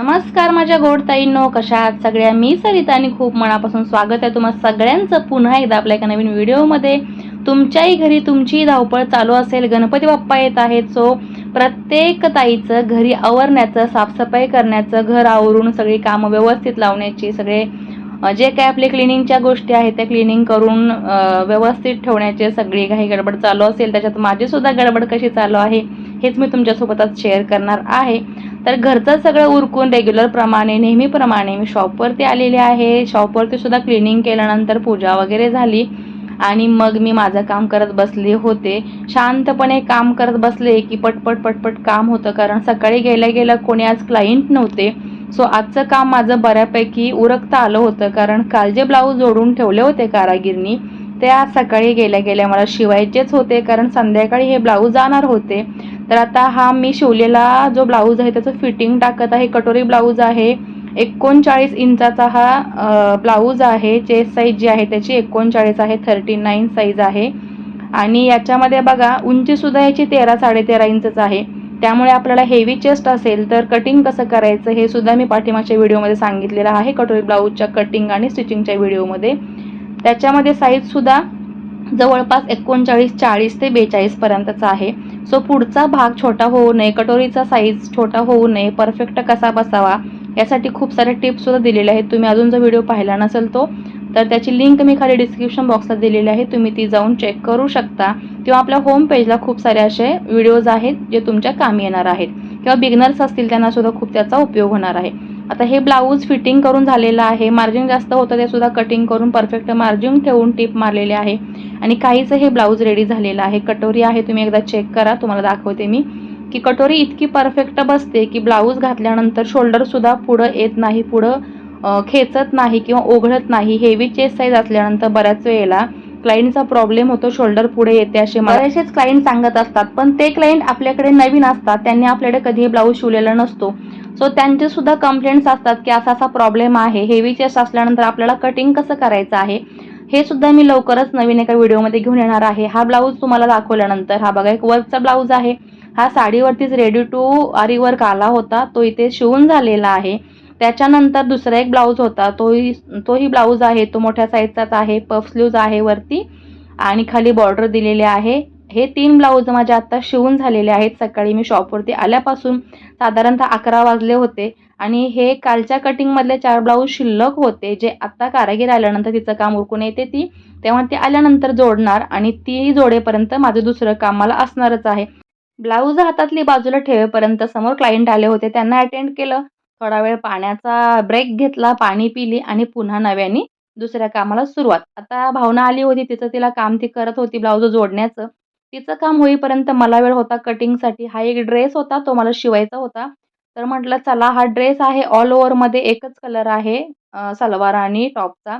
नमस्कार माझ्या गोड ताईंनो, कशा आहात सगळ्या? मी सरिता आणि खूप मनापासून स्वागत आहे तुम्हा सगळ्यांचं पुन्हा एकदा आपल्या एका नवीन व्हिडिओमध्ये. तुमच्याही घरी तुमची धावपळ चालू असेल, गणपती बाप्पा येत आहेत. सो प्रत्येक ताईचं घरी आवरण्याचं, साफसफाई करण्याचं, घर आवरून सगळी कामं व्यवस्थित लावण्याची, सगळे जे काही आपले क्लिनिंगच्या गोष्टी आहेत त्या क्लिनिंग करून व्यवस्थित ठेवण्याचे सगळी काही गडबड चालू असेल. त्याच्यात माझीसुद्धा गडबड कशी चालू आहे हेच मी तुमच्यासोबत आज शेअर करणार आहे. तर घरचं सगळं उरकून रेग्युलर प्रमाणे नेहमीप्रमाणे मी शॉपवरती आलेले आहे. शॉपवरती सुद्धा क्लिनिंग केल्यानंतर पूजा वगैरे झाली आणि मग मी माझं काम करत बसले होते. शांतपणे काम करत बसले की पटपट पटपट काम होतं, कारण सकाळी गेल्या गेल्या कोणी आज क्लायंट नव्हते. सो आजचं काम माझं बऱ्यापैकी उरकता आलं होतं, कारण काल जे ब्लाऊज जोडून ठेवले होते कारागिरनी ते आज सकाळी गेल्या गेल्या मला शिवायचेच होते, कारण संध्याकाळी हे ब्लाऊज जाणार होते. तर आता हा मी शिवलेला जो ब्लाऊज आहे त्याचं फिटिंग टाकत आहे. कटोरी ब्लाऊज आहे, 39 इंचाचा हा ब्लाऊज आहे. चेस्ट साईज जी आहे त्याची 39 आहे, 39 साईज आहे. आणि याच्यामध्ये बघा उंचीसुद्धा याची 13-13.5 इंचच आहे. त्यामुळे आपल्याला हेवी चेस्ट असेल तर कटिंग कसं करायचं हे सुद्धा मी पाठीमागच्या व्हिडिओमध्ये सांगितलेलं आहे, कटोरी ब्लाऊजच्या कटिंग आणि स्टिचिंगच्या व्हिडिओमध्ये. त्याच्यामध्ये साईजसुद्धा जवळपास 39-40 ते 42 पर्यंतचा आहे. सो पुढचा भाग छोटा होऊ नये, कटोरीचा साईज छोटा होऊ नये, परफेक्ट कसा बसावा यासाठी खूप सारे टिप्ससुद्धा दिलेले आहेत. तुम्ही अजून जर व्हिडिओ पाहिला नसेल तर त्याची लिंक मी खाली डिस्क्रिप्शन बॉक्सला दिलेली आहे, तुम्ही ती जाऊन चेक करू शकता. किंवा आपल्या होम पेजला खूप सारे असे व्हिडिओज आहेत जे तुमच्या कामी येणार आहेत, किंवा बिगनर्स असतील त्यांनासुद्धा खूप त्याचा उपयोग होणार आहे. आता हे ब्लाऊज फिटिंग करून झालेलं आहे. मार्जिन जास्त होतं ते सुद्धा कटिंग करून परफेक्ट मार्जिन ठेवून टिप मारलेले आहे. आणि काहीचं हे ब्लाऊज रेडी झालेलं आहे. कटोरी आहे, तुम्ही एकदा चेक करा, तुम्हाला दाखवते मी की कटोरी इतकी परफेक्ट बसते की ब्लाऊज घातल्यानंतर शोल्डरसुद्धा पुढं येत नाही, पुढं खेचत नाही किंवा ओघळत नाही. हेवी चेस्ट साईज असल्यानंतर बऱ्याच वेळेला क्लायंटचा प्रॉब्लेम होतो, शोल्डर पुढे येते असे बरेचसेच क्लायंट सांगत असतात. पण ते क्लायंट आपल्याकडे नवीन असतात, त्यांनी आपल्याकडे कधीही ब्लाऊज शिवलेला नसतो. सो त्यांचे सुद्धा कंप्लेंट्स असतात की असा असा प्रॉब्लेम आहे, हेवी चेस्ट असल्यानंतर आपल्याला कटिंग कसं करायचं आहे हे सुद्धा मी लवकरच नवीन एका व्हिडिओमध्ये घेऊन येणार आहे. हा ब्लाऊज तुम्हाला दाखवल्यानंतर हा बघा एक वर्कचा ब्लाऊज आहे. हा साडीवरतीच रेडी टू आरी वर्क आला होता, तो इथे शिवून झालेला आहे. त्याच्यानंतर दुसरा एक ब्लाऊज होता, तोही ब्लाऊज आहे, तो मोठ्या साईजचाच आहे. पफ स्लीव्ज आहे वरती आणि खाली बॉर्डर दिलेले आहे. हे 3 ब्लाऊज माझे आता शिवून झालेले आहेत. सकाळी मी शॉपवरती आल्यापासून साधारणतः 11 वाजले होते आणि हे कालच्या कटिंगमधले 4 ब्लाऊज शिल्लक होते, जे आत्ता कारागीर आल्यानंतर तिचं काम उरकून येते ती, तेव्हा ती आल्यानंतर जोडणार आणि ती जोडेपर्यंत माझं दुसरं काम मला असणारच आहे. ब्लाऊज हातातली बाजूला ठेवेपर्यंत समोर क्लायंट आले होते, त्यांना अटेंड केलं. थोडा वेळ पाण्याचा ब्रेक घेतला, पाणी पिली आणि पुन्हा नव्याने दुसऱ्या कामाला सुरुवात. आता भावना आली होती, तिचं तिला काम ती करत होती ब्लाऊज जोडण्याचं. तिचं काम होईपर्यंत मला वेळ होता कटिंगसाठी. हा एक ड्रेस होता, तो मला शिवायचा होता. तर म्हटलं चला हा ड्रेस आहे, ऑल ओव्हरमध्ये एकच कलर आहे सलवार आणि टॉपचा.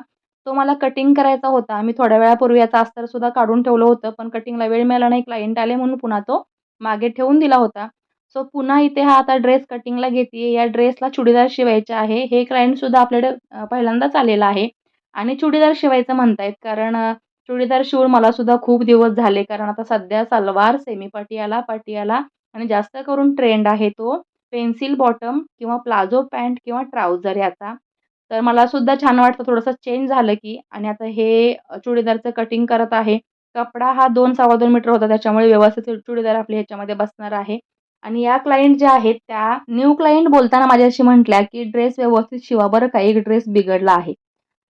तो मला कटिंग करायचा होता. मी थोड्या वेळापूर्वी याचा अस्तरसुद्धा काढून ठेवलं होतं, पण कटिंगला वेळ मिळाला नाही. क्लायंट आले म्हणून पुन्हा तो मागे ठेवून दिला होता. सो पुन्हा इथे हा आता ड्रेस कटिंगला घेते. या ड्रेसला चुडीदार शिवायचे आहे. हे क्लायंटसुद्धा आपल्याकडे पहिल्यांदाच आलेलं आहे आणि चुडीदार शिवायचं म्हणतायत, कारण चुडीदार शिवून मलासुद्धा खूप दिवस झाले. कारण आता सध्या सलवार, सेमी पटियाला, पटियाला आणि जास्त करून ट्रेंड आहे तो पेन्सिल बॉटम किंवा प्लाझो पॅन्ट किंवा ट्राउझर याचा. तर मलासुद्धा छान वाटतं थोडंसं चेंज झालं की. आणि आता हे चुडीदारचं कटिंग करत आहे. कपडा हा 2-2.25 मीटर होता, त्याच्यामुळे व्यवस्थित चुडीदार आपल्या ह्याच्यामध्ये बसणार आहे. आणि या क्लायंट ज्या आहेत त्या न्यू क्लायंट बोलताना माझ्याशी म्हटल्या की ड्रेस व्यवस्थित शिवा बरं का, एक ड्रेस बिघडला आहे.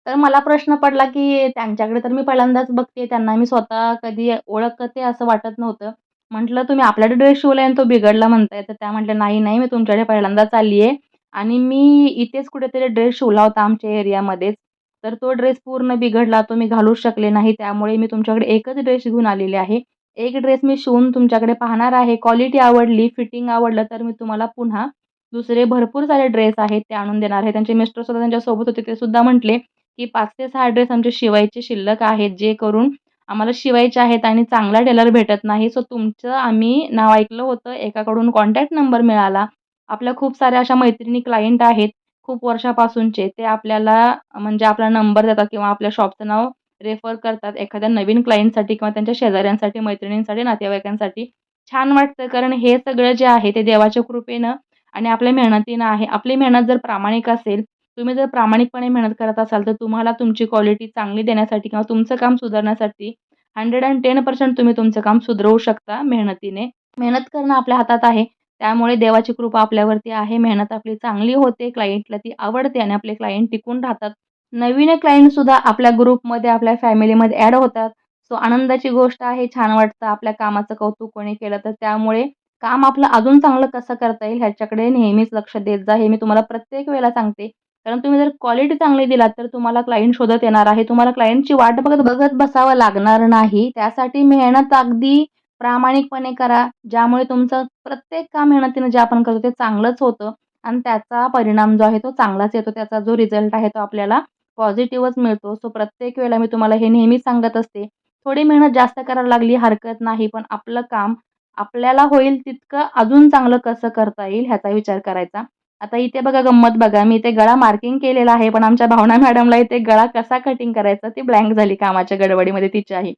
तर मला प्रश्न पडला की त्यांच्याकडे तर मी पहिल्यांदाच बघते, त्यांना मी स्वतः कधी ओळखते असं वाटत नव्हतं. म्हटलं तुम्ही आपल्याकडे ड्रेस शिवलाय आणि तो बिघडला म्हणताय. तर त्या म्हटल्या नाही नाही, मी तुमच्याकडे पहिल्यांदाच आली आहे आणि मी इथेच कुठेतरी ड्रेस शिवला होता आमच्या एरियामध्येच. तर तो ड्रेस पूर्ण बिघडला, तो मी घालूच शकले नाही. त्यामुळे मी तुमच्याकडे एकच ड्रेस घेऊन आलेले आहे. एक ड्रेस मी शिवून तुमच्याकडे पाहणार आहे. क्वालिटी आवडली, फिटिंग आवडलं तर मी तुम्हाला पुन्हा दुसरे भरपूर सारे ड्रेस आहेत ते आणून देणार आहे. त्यांचे मिस्टरसुद्धा त्यांच्यासोबत होते. ते सुद्धा म्हटले की 5 ते 6 ड्रेस आमचे शिवायचे शिल्लक आहेत, जे करून आम्हाला शिवायचे आहेत आणि चांगला टेलर भेटत नाही. सो तुमचं आम्ही नाव ऐकलं होतं, एकाकडून कॉन्टॅक्ट नंबर मिळाला. आपल्या खूप साऱ्या अशा मैत्रिणी क्लायंट आहेत खूप वर्षापासूनचे, ते आपल्याला म्हणजे आपला नंबर देतात किंवा आपल्या शॉपचं नाव रेफर करतात एखाद्या नवीन क्लायंटसाठी किंवा त्यांच्या शेजाऱ्यांसाठी, मैत्रिणींसाठी, नातेवाईकांसाठी. छान वाटतं, कारण हे सगळं जे आहे ते देवाच्या कृपेनं आणि आपल्या मेहनतीनं आहे. आपली मेहनत जर प्रामाणिक असेल, तुम्ही जर प्रामाणिकपणे मेहनत करत असाल, तर तुम्हाला तुमची क्वालिटी चांगली देण्यासाठी किंवा तुमचं काम सुधारण्यासाठी 110% तुम्ही तुमचं काम सुधरवू शकता मेहनतीने. मेहनत करणं आपल्या हातात आहे. त्यामुळे देवाची कृपा आपल्यावरती आहे. मेहनत आपली चांगली होते, क्लायंटला ती आवडते आणि आपले क्लायंट टिकून राहतात. नवीन क्लायंटसुद्धा आपल्या ग्रुपमध्ये, आपल्या फॅमिलीमध्ये ॲड होतात. सो आनंदाची गोष्ट आहे. छान वाटतं आपल्या कामाचं कौतुक कोणी केलं तर. त्यामुळे काम आपलं अजून चांगलं कसं करता येईल ह्याच्याकडे नेहमीच लक्ष देत जा. हे मी तुम्हाला प्रत्येक वेळेला सांगते. कारण तुम्ही जर क्वालिटी चांगली दिलात, तर तुम्हाला क्लायंट शोधत येणार आहे. तुम्हाला क्लायंटची वाट बघत बघत बसावं लागणार नाही. त्यासाठी मेहनत अगदी प्रामाणिकपणे करा. ज्यामुळे तुमचं प्रत्येक काम मेहनतीने जे आपण करतो ते चांगलंच होतं आणि त्याचा परिणाम जो आहे तो चांगलाच येतो. त्याचा जो रिझल्ट आहे तो आपल्याला पॉझिटिव्हच मिळतो. सो प्रत्येक वेळेला मी तुम्हाला हे नेहमीच सांगत असते. थोडी मेहनत जास्त करायला लागली हरकत नाही, पण आपलं काम आपल्याला होईल तितकं अजून चांगलं कसं करता येईल ह्याचा विचार करायचा. आता इथे बघा गंमत बघा, मी इथे गळा मार्किंग केलेला आहे, पण आमच्या भावना मॅडमला इथे गळा कसा कटिंग करायचा ती ब्लँक झाली कामाच्या गडबडीमध्ये तिच्याही.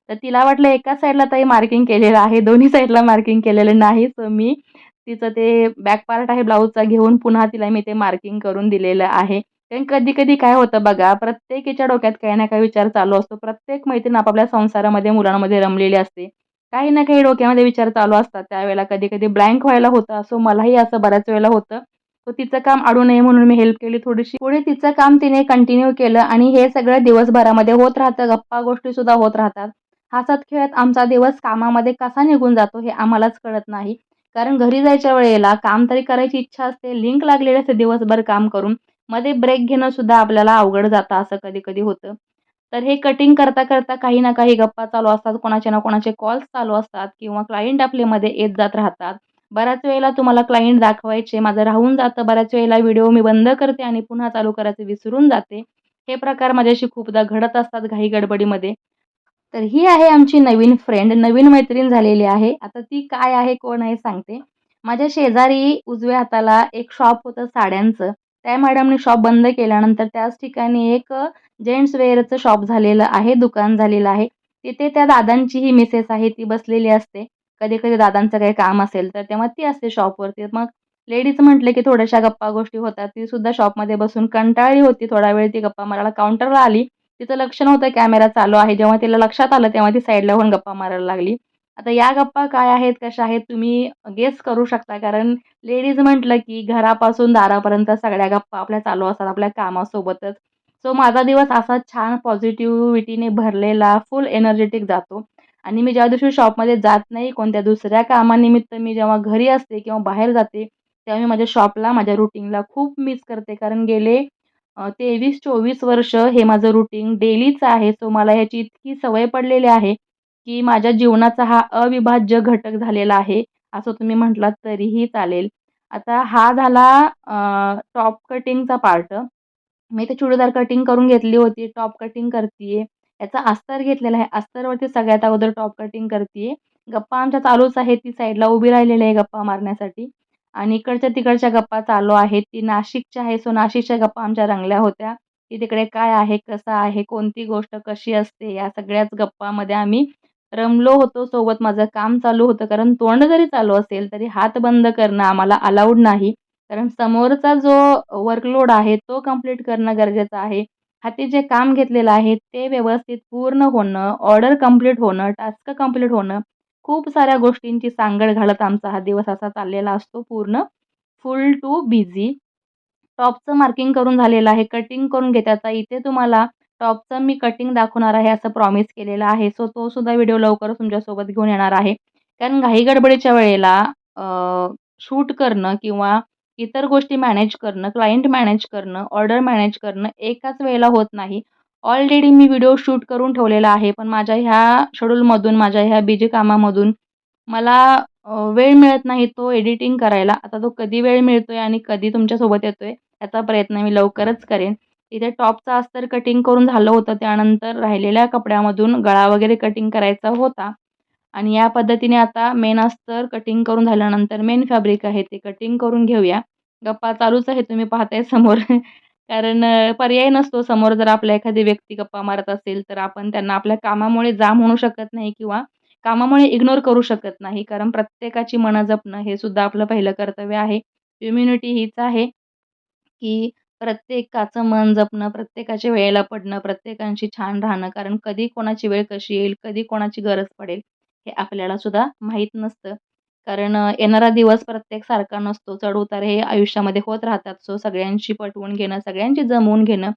तर तिला वाटलं एका साईडला ताई मार्किंग केलेलं आहे, दोन्ही साईडला मार्किंग केलेलं नाही. सो मी तिचं ते बॅक पार्ट आहे ब्लाउजचा घेऊन पुन्हा तिला मी ते मार्किंग करून दिलेलं आहे. कारण कधी-कधी काय होतं बघा, प्रत्येकीच्या डोक्यात काही ना काही विचार चालू असतो. प्रत्येक मैत्रीण आपापल्या संसारामध्ये, मुलांमध्ये रमलेली असते. काही ना काही डोक्यामध्ये विचार चालू असतात. त्यावेळेला कधी-कधी ब्लँक व्हायला होतं. सो मलाही असं बऱ्याच वेळेला होतं. सो तिचं काम अडू नये म्हणून मी हेल्प केली थोडीशी. पुढे तिचं काम तिने कंटिन्यू केलं आणि हे सगळं दिवसभरामध्ये होत राहतं. गप्पा गोष्टीसुद्धा होत राहतात. हसत-खेळत आमचा दिवस कामामध्ये कसा निघून जातो हे आम्हालाच कळत नाही. कारण घरी जायच्या वेळेला काम तरी करायची इच्छा असते, लिंक लागलेली असते दिवसभर काम करून. मध्ये ब्रेक घेणं सुद्धा आपल्याला अवघड जातं असं कधी-कधी होतं. तर हे कटिंग करता-करता काही ना काही गप्पा चालू असतात, कोणाचे ना कोणाचे कॉल्स चालू असतात किंवा क्लायंट आपले मध्ये येत जात राहतात. बऱ्याच वेळेला तुम्हाला क्लायंट दाखवायचे, माझं राहून जातं. बऱ्याच वेळेला व्हिडिओ मी बंद करते आणि पुन्हा चालू करायचं विसरून जाते. हे प्रकार माझ्याशी खूपदा घडत असतात घाई-गडबडीमध्ये. तर ही आहे आमची नवीन फ्रेंड, नवीन मैत्रीण झालेली आहे. आता ती काय आहे, कोण आहे सांगते. माझ्या शेजारी उजव्या हाताला एक शॉप होतं साड्यांचं. त्या मॅडमनी शॉप बंद केल्यानंतर त्याच ठिकाणी एक जेंट्स वेअरचं शॉप झालेलं आहे, दुकान झालेलं आहे. तिथे त्या दादांची ही मिसेस आहे, ती बसलेली असते. कधी-कधी दादांचं काही काम असेल तर तेव्हा ती असते शॉपवरती. मग लेडीज म्हटले की थोड्याशा गप्पा गोष्टी होतात. ती सुद्धा शॉपमध्ये बसून कंटाळली होती. थोडा वेळ ती गप्पा मारायला काउंटरला आली. तिचं लक्ष नव्हतं कॅमेरा चालू आहे. जेव्हा तिला लक्षात आलं, तेव्हा ती साईडला होऊन गप्पा मारायला लागली. आता या गप्पा काय आहेत, कशा आहेत तुम्ही गेस करू शकता. कारण लेडीज म्हटलं की घरापासून दारापर्यंत सगळ्या गप्पा आपल्या चालू असतात आपल्या कामासोबतच. सो माझा दिवस असा छान पॉझिटिव्हिटीने भरलेला, फुल एनर्जेटिक जातो. आणि मी ज्या दिवशी शॉपमध्ये जात नाही, कोणत्या दुसऱ्या कामानिमित्त मी जेव्हा घरी असते किंवा बाहेर जाते, तेव्हा मी माझ्या शॉपला, माझ्या रुटीनला खूप मिस करते. कारण गेले 23-24 वर्ष हे माझं रुटीन डेलीचं आहे. सो मला ह्याची इतकी सवय पडलेली आहे, की माझ्या जीवनाचा हा अविभाज्य घटक झालेला आहे, असं तुम्ही म्हटलात तरीही चालेल. आता हा झाला टॉप कटिंगचा पार्ट. मी ते चुडीदार कटिंग करून घेतली होती. टॉप कटिंग करतीये. याचा अस्तर घेतलेला आहे. अस्तरवरती सगळ्यात अगोदर टॉप कटिंग करतीये. गप्पा आमच्या चालूच आहेत. ती साईडला उभी राहिलेली आहे गप्पा मारण्यासाठी आणि इकडच्या-तिकडच्या गप्पा चालू आहेत. ती नाशिकच्या आहे. सो नाशिकच्या गप्पा आमच्या रंगल्या होत्या, की तिकडे काय आहे, कसं आहे, कोणती गोष्ट कशी असते, या सगळ्याच गप्पामध्ये आम्ही रमलो होतो. सोबत माझं काम चालू होतं. कारण तोंड जरी चालू असेल, तरी हात बंद करणं आम्हाला अलाउड नाही. कारण समोरचा जो वर्कलोड आहे तो कंप्लीट करणं गरजेचं आहे. हाती जे काम घेतलेलं आहे ते व्यवस्थित पूर्ण होणं, ऑर्डर कंप्लीट होणं, टास्क कंप्लीट होणं, खूप साऱ्या गोष्टींची सांगड घालत आमचा हा दिवस असा चाललेला असतो पूर्ण फुल टू बिझी. टॉपचं मार्किंग करून झालेलं आहे. कटिंग करून घेते. आता इथे तुम्हाला टॉपचं मी कटिंग दाखवणार आहे असं प्रॉमिस केलेलं आहे. सो तो सुद्धा व्हिडिओ लवकरच तुमच्यासोबत घेऊन येणार आहे. कारण घाई-गडबडीच्या वेळेला शूट करणं किंवा इतर गोष्टी मॅनेज करणं, क्लायंट मॅनेज करणं, ऑर्डर मॅनेज करणं एकाच वेळेला होत नाही. ऑलरेडी मी व्हिडिओ शूट करून ठेवलेला आहे. पण माझ्या ह्या शेड्यूलमधून, माझ्या ह्या बिझी कामामधून मला वेळ मिळत नाही तो एडिटिंग करायला. आता तो कधी वेळ मिळतोय आणि कधी तुमच्यासोबत येतोय याचा प्रयत्न मी लवकरच करेन. इथे टॉपचं अस्तर कटिंग करून झालं होतं. त्यानंतर राहिलेल्या कपड्यामधून गळा वगैरे कटिंग करायचा होता आणि या पद्धतीने आता मेन अस्तर कटिंग करून झाल्यानंतर मेन फॅब्रिक आहे ते कटिंग करून घेऊया. गप्पा चालूच आहे तुम्ही पाहताय समोर. कारण पर्याय नसतो. समोर जर आपल्या एखादी व्यक्ती गप्पा मारत असेल, तर आपण त्यांना आपल्या कामामुळे जा म्हणू शकत नाही किंवा कामामुळे इग्नोर करू शकत नाही. कारण प्रत्येकाची मनं जपणं हे सुद्धा आपलं पहिलं कर्तव्य आहे. इम्युनिटी हीच आहे, की प्रत्येकाचं मन जपणं, प्रत्येकाच्या वेळेला पडणं, प्रत्येकाशी छान राहणं. कारण कधी कोणाची वेळ कशी येईल, कधी कोणाची गरज पडेल, हे आपल्याला सुद्धा माहीत नसतं. कारण येणारा दिवस प्रत्येक सारखा नसतो. चढ-उतार हे आयुष्यामध्ये होत राहतात. सो सगळ्यांशी पटवून घेणं, सगळ्यांशी जमवून घेणं,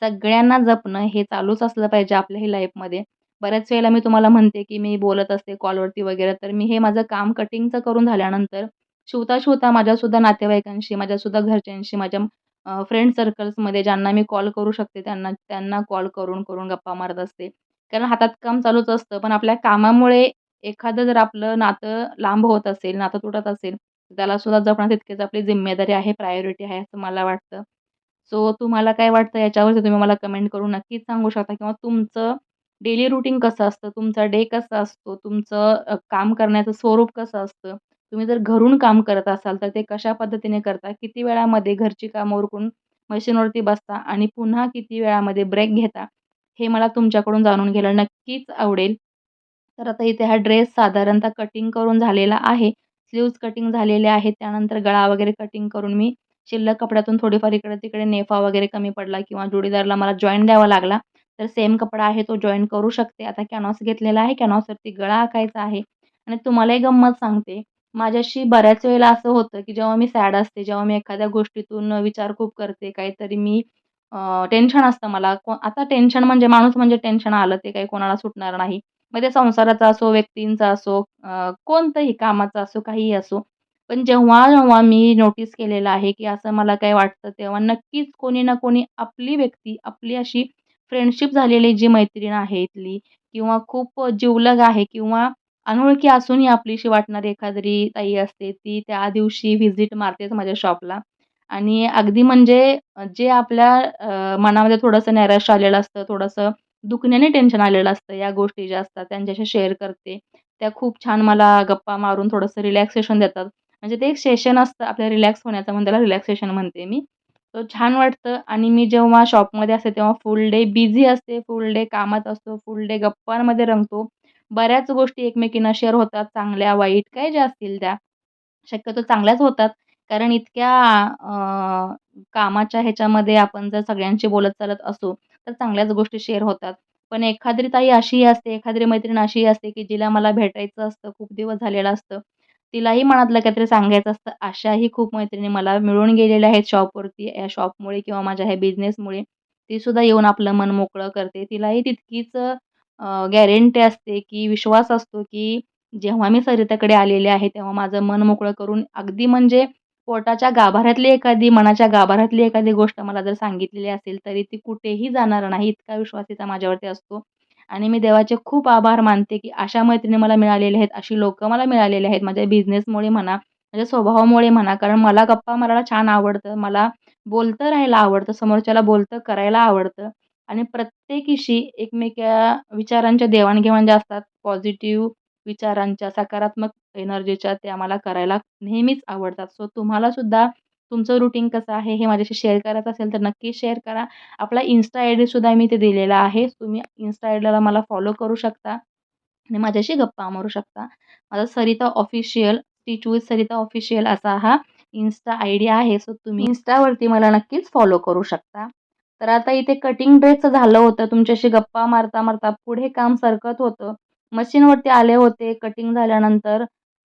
सगळ्यांना जपणं हे चालूच असलं पाहिजे आपल्याही लाईफमध्ये. बऱ्याच वेळेला मी तुम्हाला म्हणते, की मी बोलत असते कॉलवरती वगैरे, तर मी हे माझं काम कटिंगचं करून झाल्यानंतर शिवता-शिवता माझ्यासुद्धा नातेवाईकांशी, माझ्यासुद्धा घरच्यांशी, माझ्या फ्रेंड सर्कल्समध्ये ज्यांना मी कॉल करू शकते त्यांना त्यांना कॉल करून गप्पा मारत असते. कारण हातात काम चालूच असतं. पण आपल्या कामामुळे एखादं जर आपलं नातं लांब होत असेल, नातं तुटत असेल, त्याला सुद्धा जपणं तितकीच आपली जिम्मेदारी आहे, प्रायोरिटी आहे असं मला वाटतं. सो तुम्हाला काय वाटतं याच्यावरती तुम्ही मला कमेंट करून नक्कीच सांगू शकता किंवा तुमचं डेली रुटीन कसं असतं, तुमचा डे कसा असतो, तुमचं काम करण्याचं स्वरूप कसं असतं? तुम्ही जर घरून काम करत असाल, तर ते कशा पद्धतीने करता? किती वेळामध्ये घरची कामं उरकून मशीनवरती बसता आणि पुन्हा किती वेळामध्ये ब्रेक घेता? हे मला तुमच्याकडून जाणून घ्यायला नक्कीच आवडेल. तर आता इथे हा ड्रेस साधारणतः कटिंग करून झालेला आहे. स्लीव्हज कटिंग झालेले आहेत. त्यानंतर गळा वगैरे कटिंग करून मी शिल्लक कपड्यातून थोडीफार इकडे-तिकडे नेफा वगैरे कमी पडला किंवा जोडीदाराला मला जॉइन द्यावा लागला, तर सेम कपडा आहे तो जॉइन करू शकते. आता कॅनव्हास घेतलेला आहे. कॅनव्हासवरती गळा आखायचा आहे आणि तुम्हाला एक गंमत सांगते. माझ्याशी बऱ्याच वेळेला असं होतं, की जेव्हा मी सॅड असते, जेव्हा मी एखाद्या गोष्टीतून विचार खूप करते, काहीतरी मी टेन्शन असतं मला. आता टेन्शन म्हणजे माणूस म्हणजे टेन्शन आलं, ते काही कोणाला सुटणार नाही. मग ते संसाराचा असो, व्यक्तींचा असो, कोणतंही कामाचा असो, काहीही असो. पण जेव्हा-जेव्हा मी नोटीस केलेलं आहे, की असं मला काही वाटतं, तेव्हा नक्कीच कोणी ना कोणी आपली व्यक्ती, आपली अशी फ्रेंडशिप झालेली जी मैत्रीण आहे इथली किंवा खूप जिवलग आहे किंवा अनोळखी असूनही आपलीशी वाटणारी एखादी ताई असते, ती त्या दिवशी व्हिजिट मारतेच माझ्या शॉपला. आणि अगदी म्हणजे जे आपल्या मनामध्ये थोडंसं नैराश्य आलेलं असतं, थोडंसं दुखण्याने टेन्शन आलेलं असतं, या गोष्टी ज्या असतात त्यांच्याशी शेअर करते. त्या खूप छान मला गप्पा मारून थोडंसं रिलॅक्सेशन देतात. म्हणजे ते एक सेशन असतं आपल्या रिलॅक्स होण्याचं म्हणून त्याला रिलॅक्सेशन म्हणते मी. तर छान वाटतं आणि मी जेव्हा शॉपमध्ये असते तेव्हा फुल डे बिझी असते, फुल डे कामात असतो, फुल डे गप्पांमध्ये रंगतो. बऱ्याच गोष्टी एकमेकींना शेअर होतात, चांगल्या, वाईट काही ज्या असतील त्या. शक्यतो चांगल्याच होतात. कारण इतक्या कामाच्या ह्याच्यामध्ये आपण जर सगळ्यांशी बोलत चालत असू, तर चांगल्याच गोष्टी शेअर होतात. पण एखादी ताई अशीही असते, एखादी मैत्रीण अशीही असते, की जिला मला भेटायचं असतं, खूप दिवस झालेलं असतं. तिलाही मनातलं काहीतरी सांगायचं असतं. अशाही खूप मैत्रिणी मला मिळून गेलेल्या आहेत शॉपवरती. या शॉपमुळे किंवा माझ्या ह्या बिझनेसमुळे. ती सुद्धा येऊन आपलं मन मोकळं करते. तिलाही तितकीच गॅरंटी असते, की विश्वास असतो, की जेव्हा मी सरिताकडे आलेले आहे, तेव्हा माझं मन मोकळं करून अगदी म्हणजे पोटाच्या गाभाऱ्यातली एखादी, मनाच्या गाभाऱ्यातली एखादी गोष्ट मला जर सांगितलेली असेल, तरी ती कुठेही जाणार नाही, इतका विश्वास तिचा माझ्यावरती असतो. आणि मी देवाचे खूप आभार मानते, की अशा मैत्रिणी मला मिळालेल्या आहेत, अशी लोकं मला मिळालेली आहेत. माझ्या बिझनेसमुळे म्हणा, माझ्या स्वभावामुळे म्हणा, कारण मला गप्पा मारायला छान आवडतं. मला बोलतं राहायला आवडतं, समोरच्याला बोलतं करायला आवडतं आणि प्रत्येकीशी विचारांच्या देवाण ज्या असतात, पॉझिटिव्ह विचारांच्या, सकारात्मक एनर्जीच्या त्या मला करायला नेहमीच आवडतात. सो तुम्हाला सुद्धा तुमचं रुटीन कसं आहे हे माझ्याशी शेअर करायचं असेल तर नक्की शेअर करा. आपला Insta आयडीसुद्धा मी इथे दिलेला आहे. तुम्ही Insta आयडीला मला फॉलो करू शकता आणि माझ्याशी गप्पा मारू शकता. माझा Sarita official, stitch with Sarita official असा हा Insta आयडी आहे. सो तुम्ही Instaवरती मला नक्कीच फॉलो करू शकता. तर आता इथे कटिंग ड्रेसचं झालं होतं. तुमच्याशी गप्पा मारता-मारता पुढे काम सरकत होतं. मशीनवरती आले होते कटिंग झाल्यानंतर.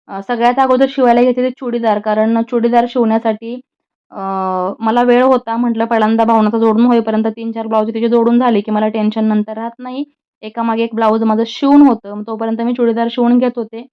सगळ्यात अगोदर शिवायला घेतले ते चुडीदार. कारण चुडीदार शिवण्यासाठी अ, मला वेळ होता. म्हटलं पहिल्यांदा भावनाचं जोडून होईपर्यंत 3-4 ब्लाउज तिचे जोडून झाले, की मला टेन्शन नंतर राहत नाही. एकामागे एक ब्लाउज माझं शिवून होतं. मग तोपर्यंत मी चुडीदार शिवून घेत होते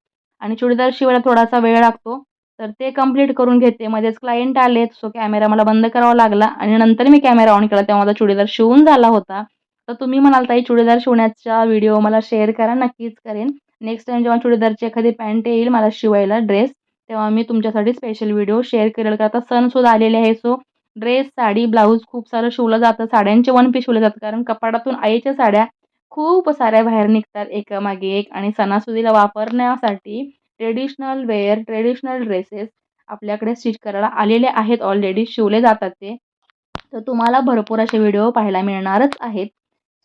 आणि चुडीदार शिवायला थोडासा वेळ लागतो. तर ते कंप्लीट करून घेते. मध्येच क्लायंट आलेत, सो कॅमेरा मला बंद करावा लागला आणि नंतर मी कॅमेरा ऑन केला तेव्हा माझा चुडीदार शिवून झाला होता. तर तुम्ही म्हणाल, "ताई चुडीदार शिवण्याचा व्हिडिओ मला शेअर करा." नक्कीच करेन. नेक्स्ट टाईम जेव्हा चुडीदारची एखादी पॅन्ट येईल मला शिवायला ड्रेस, तेव्हा मी तुमच्यासाठी स्पेशल व्हिडिओ शेअर करेल. कारण आता सणसुद्धा आलेले आहे. सो ड्रेस, साडी, ब्लाउज खूप सारं शिवलं जातं. साड्यांचे वन पीस शिवले जातात. कारण कपाटातून आईच्या साड्या खूप साऱ्या बाहेर निघतात एकामागे एक आणि सणासुदीला वापरण्यासाठी ट्रेडिशनल वेअर, ट्रेडिशनल ड्रेसेस आपल्याकडे स्टिच करायला आलेले आहेत ऑलरेडी, शिवले जातात ते. तर तुम्हाला भरपूर असे व्हिडिओ पाहायला मिळणारच आहेत.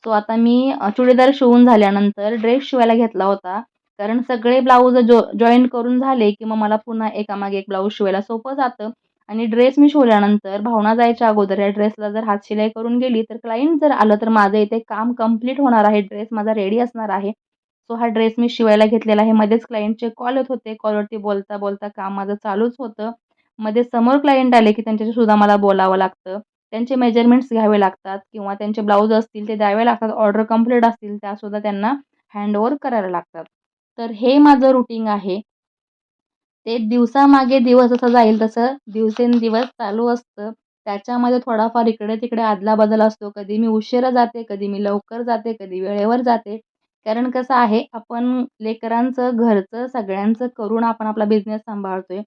सो आता मी चुडीदार शिवून झाल्यानंतर ड्रेस शिवायला घेतला होता. कारण सगळे ब्लाउज जॉइन करून झाले, की मग मला पुन्हा एकामागे एक ब्लाउज शिवायला सोपं जातं आणि ड्रेस मी शिवल्यानंतर भावना जायच्या अगोदर या ड्रेसला जर हात शिलाई करून गेली तर क्लायंट जर आलं तर माझं इथे काम कंप्लीट होणार आहे. ड्रेस माझा रेडी असणार आहे. सो हा ड्रेस मी शिवायला घेतलेला आहे. मध्येच क्लायंटचे कॉल येत होते. कॉलवरती बोलता काम माझं चालूच होतं. मध्ये समोर क्लायंट आले की त्यांच्याशी सुद्धा मला बोलावं लागतं. त्यांचे मेजरमेंट्स घ्यावे लागतात किंवा त्यांचे ब्लाउज असतील ते द्यावे लागतात. ऑर्डर कंप्लीट असतील त्यासुद्धा त्यांना हँडओव्हर करायला लागतात. तर हे माझं रुटीन आहे. ते दिवसामागे दिवस जसा जाईल तसं दिवसेंदिवस चालू असतं. त्याच्यामध्ये थोडाफार इकडे-तिकडे अदला-बदल असतो. कधी मी उशिरा जाते, कधी मी लवकर जाते, कधी वेळेवर जाते. कारण कसं आहे, आपण लेकरांचं, घरचं, सगळ्यांचं करून आपण आपला बिझनेस सांभाळतोय.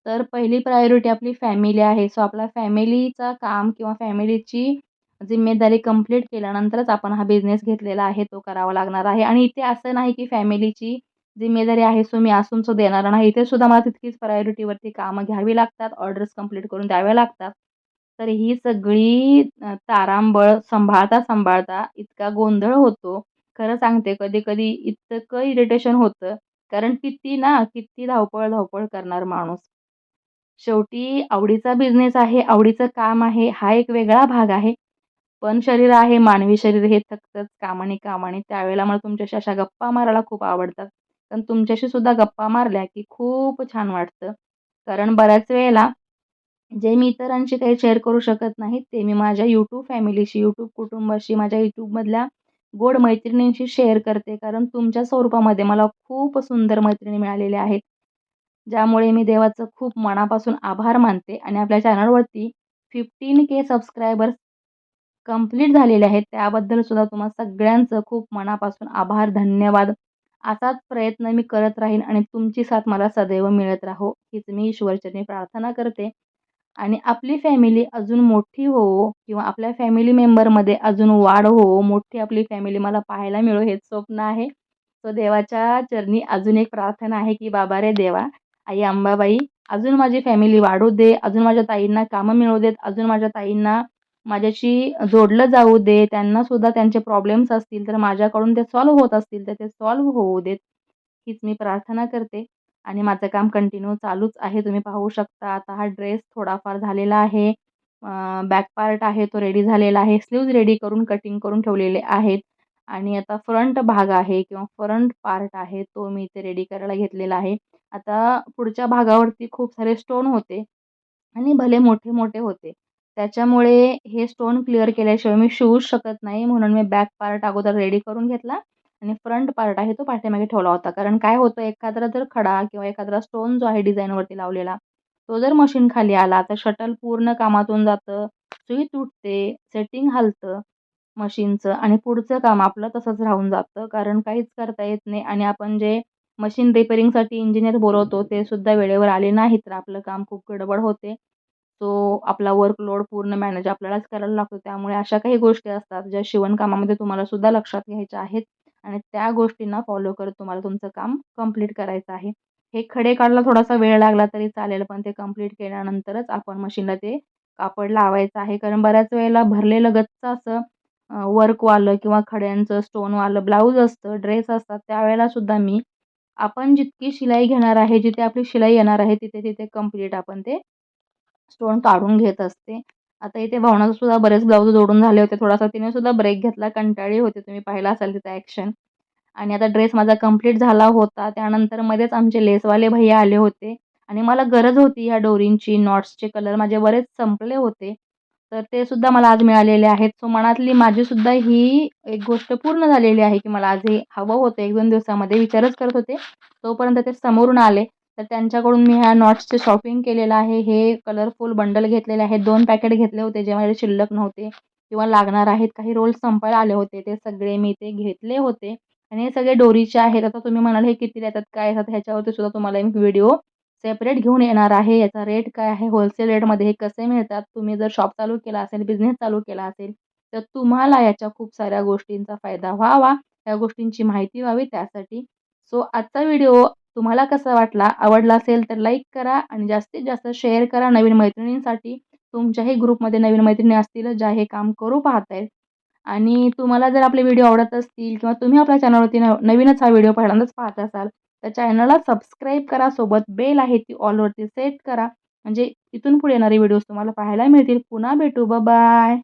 तर पहिली प्रायोरिटी आपली फॅमिली आहे. सो आपल्या फॅमिलीचं काम किंवा फॅमिलीची जिम्मेदारी कंप्लीट केल्यानंतरच आपण हा बिझनेस घेतलेला आहे, तो करावा लागणार आहे. आणि इथे असं नाही की फॅमिलीची जिम्मेदारी आहे सो मी असून सो देणार नाही. इथे सुद्धा मला तितकीच प्रायोरिटीवरती कामं घ्यावी लागतात, ऑर्डर्स कंप्लीट करून द्याव्या लागतात. तर ही सगळी तारांबळ सांभाळता इतका गोंधळ होतो. खरं सांगते कधी-कधी इतकं इरिटेशन होतं. कारण किती धावपळ करणार माणूस. शेवटी आवडीचा बिझनेस आहे, आवडीचं काम आहे, हा एक वेगळा भाग आहे. पण शरीर आहे, मानवी शरीर हे थकतंच कामाने. त्यावेळेला मला तुमच्याशी अशा गप्पा मारायला खूप आवडतात. पण तुमच्याशी सुद्धा गप्पा मारल्या की खूप छान वाटतं. कारण बऱ्याच वेळेला जे मी इतरांशी काही शेअर करू शकत नाही, ते मी माझ्या YouTube फॅमिलीशी, YouTube कुटुंबाशी, माझ्या YouTubeमधल्या गोड मैत्रिणींशी शेअर करते. कारण तुमच्या स्वरूपामध्ये मला खूप सुंदर मैत्रिणी मिळालेल्या आहेत. ज्यामुळे मी देवाचं खूप मनापासून आभार मानते आणि आपल्या चॅनलवरती 15K सबस्क्रायबर्स कंप्लीट झालेले आहेत. त्याबद्दल सुद्धा तुम्हा सगळ्यांचं खूप मनापासून आभार, धन्यवाद. असाच प्रयत्न मी करत राहीन आणि तुमची साथ मला सदैव मिळत राहो, हीच मी ईश्वरचरणी प्रार्थना करते. आणि आपली फॅमिली अजून मोठी होवो किंवा आपल्या फॅमिली मेंबरमध्ये अजून वाढ होवो, मोठी आपली फॅमिली मला पाहायला मिळो हेच स्वप्न आहे. सो देवाच्या चरणी अजून एक प्रार्थना आहे, की "बाबा रे देवा, आई अंबाबाई, अजून माझी फॅमिली वाढू दे, अजून माझ्या ताईंना कामं मिळू देत, अजून माझ्या ताईंना माझ्याशी जोडलं जाऊ दे. त्यांना सुद्धा त्यांचे प्रॉब्लेम्स असतील तर माझ्याकडून ते सॉल्व्ह होत असतील तर ते सॉल्व्ह होऊ देत." हीच मी प्रार्थना करते आणि माझं काम कंटिन्यू चालूच आहे. तुम्ही पाहू शकता आता हा ड्रेस थोडाफार झालेला आहे. बॅक पार्ट आहे तो रेडी झालेला आहे. स्लीव्हज रेडी करून कटिंग करून ठेवलेले आहेत आणि आता फ्रंट भाग आहे किंवा फ्रंट पार्ट आहे तो मी इथे रेडी करायला घेतलेला आहे. आता पुढच्या भागावरती खूप सारे स्टोन होते आणि भले मोठे-मोठे होते. त्याच्यामुळे हे स्टोन क्लिअर केल्याशिवाय मी शिवूच शकत नाही. म्हणून मी बॅक पार्ट अगोदर रेडी करून घेतला आणि फ्रंट पार्ट आहे तो पाठीमागे ठेवला होता. कारण काय होतं एखादा जर खडा किंवा एखादा स्टोन जो आहे डिझाईनवरती लावलेला, तो जर मशीन खाली आला तर शटल पूर्ण कामातून जातं, सुई तुटते, सेटिंग हलतं मशीनचं आणि पुढचं काम आपलं तसंच राहून जातं. कारण काहीच करता येत नाही आणि आपण जे मशीन रिपेअरिंगसाठी इंजिनिअर बोलवतो ते सुद्धा वेळेवर आले नाहीत तर आपलं काम खूप गडबड होते. सो आपला वर्कलोड पूर्ण मॅनेज आपल्यालाच करायला लागतो. त्यामुळे अशा काही गोष्टी असतात ज्या शिवणकामामध्ये तुम्हाला सुद्धा लक्षात घ्यायच्या आहेत आणि त्या गोष्टींना फॉलो करत तुम्हाला तुमचं काम कंप्लीट करायचं आहे. हे खडे काढायला थोडासा वेळ लागला तरी चालेल, पण ते कंप्लीट केल्यानंतरच आपण मशीनला ते कापड लावायचं आहे. कारण बऱ्याच वेळेला भरलेलं गच्च असं वर्कवालं किंवा खड्यांचं, स्टोनवालं ब्लाऊज असतं, ड्रेस असतात, त्यावेळेला सुद्धा मी आपण जितकी शिलाई घेणार आहे, जिथे आपली शिलाई येणार आहे, तिथे कंप्लीट आपण ते स्टोन काढून घेत असते. आता इथे भावनाचे सुद्धा बरेच ब्लाउज जोडून झाले होते. थोडासा तिने सुद्धा ब्रेक घेतला. कंटाळली होती. तुम्ही पाहिलं असाल तिचं ॲक्शन. आणि आता ड्रेस माझा कंप्लीट झाला होता. त्यानंतर मध्येच आमचे लेसवाले भैय्या आले होते आणि मला गरज होती ह्या डोरींची, नॉट्सचे कलर माझे बरेच संपले होते. तर ते सुद्धा मला आज मिळालेले आहेत. सो मनातली माझी सुद्धा ही एक गोष्ट पूर्ण झालेली आहे, की मला आज हे हवं होतं 1-2 दिवसामध्ये. विचारच करत होते. तोपर्यंत ते समोरून आले. तर त्यांच्याकडून मी ह्या नॉट्सचे शॉपिंग केलेलं आहे. हे कलरफुल बंडल घेतलेले आहेत. 2 पॅकेट घेतले होते जे माझ्याकडे शिल्लक नव्हते किंवा लागणार आहेत. काही रोल्स संपायला आले होते. ते सगळे मी ते घेतले होते आणि हे सगळे डोरीचे आहेत. आता तुम्ही म्हणाल हे कितीला येतात, काय येतात? ह्याच्यावरती सुद्धा तुम्हाला एक व्हिडिओ सेपरेट घेऊन येणार आहे. याचा रेट काय आहे? होलसेल रेटमध्ये हे कसे मिळतात? तुम्ही जर शॉप चालू केला असेल, बिझनेस चालू केला असेल, तर तुम्हाला याच्या खूप साऱ्या गोष्टींचा फायदा व्हावा, या गोष्टींची माहिती व्हावी त्यासाठी. सो आजचा व्हिडिओ तुम्हाला कसा वाटला? आवडला असेल तर लाईक करा आणि जास्तीत जास्त शेअर करा नवीन मैत्रिणींसाठी. तुमच्याही ग्रुपमध्ये नवीन मैत्रिणी असतील ज्या हे काम करू पाहत आहेत. आणि तुम्हाला जर आपले व्हिडिओ आवडत असतील किंवा तुम्ही आपल्या चॅनलवरती नवीनच हा व्हिडिओ पहिल्यांदाच पाहत असाल, तर चॅनलला सबस्क्राईब करा. सोबत बेल आहे ती ऑलवरती सेट करा. म्हणजे इथून पुढे येणारे व्हिडिओज तुम्हाला पाहायला मिळतील. पुन्हा भेटू. बाय.